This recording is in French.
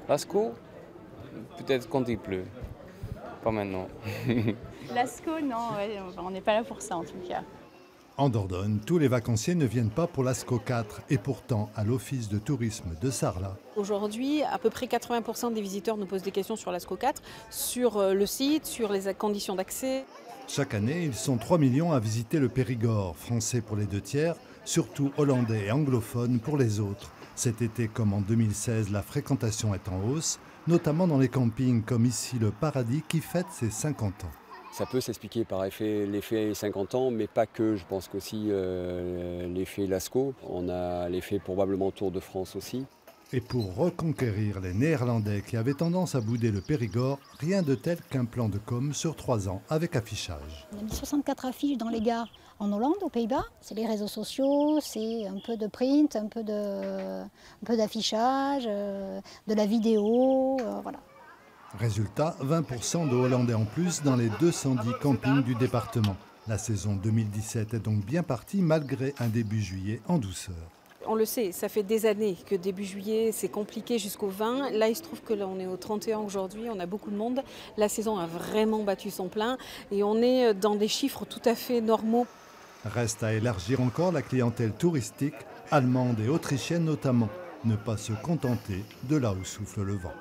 Lascaux, peut-être quand il pleut, pas maintenant. Lascaux, non, ouais, on n'est pas là pour ça en tout cas. En Dordogne, tous les vacanciers ne viennent pas pour l'Ascaux 4 et pourtant, à l'office de tourisme de Sarlat, Aujourd'hui, à peu près 80% des visiteurs nous posent des questions sur l'ASCO 4, sur le site, sur les conditions d'accès. chaque année, ils sont 3 millions à visiter le Périgord, français pour les 2 tiers, surtout hollandais et anglophones pour les autres. Cet été comme en 2016, la fréquentation est en hausse, notamment dans les campings comme ici le Paradis qui fête ses 50 ans. Ça peut s'expliquer par l'effet 50 ans, mais pas que. Je pense qu'aussi l'effet Lascaux. On a l'effet probablement Tour de France aussi. Et pour reconquérir les Néerlandais qui avaient tendance à bouder le Périgord, rien de tel qu'un plan de com sur 3 ans avec affichage. On a mis 64 affiches dans les gares en Hollande, aux Pays-Bas. C'est les réseaux sociaux, c'est un peu de print, un peu d'affichage, de la vidéo, voilà. Résultat, 20% de Hollandais en plus dans les 210 campings du département. La saison 2017 est donc bien partie malgré un début juillet en douceur. On le sait, ça fait des années que début juillet, c'est compliqué jusqu'au 20. Là, il se trouve que là, on est au 31 aujourd'hui, on a beaucoup de monde. La saison a vraiment battu son plein et on est dans des chiffres tout à fait normaux. Reste à élargir encore la clientèle touristique, allemande et autrichienne notamment. Ne pas se contenter de là où souffle le vent.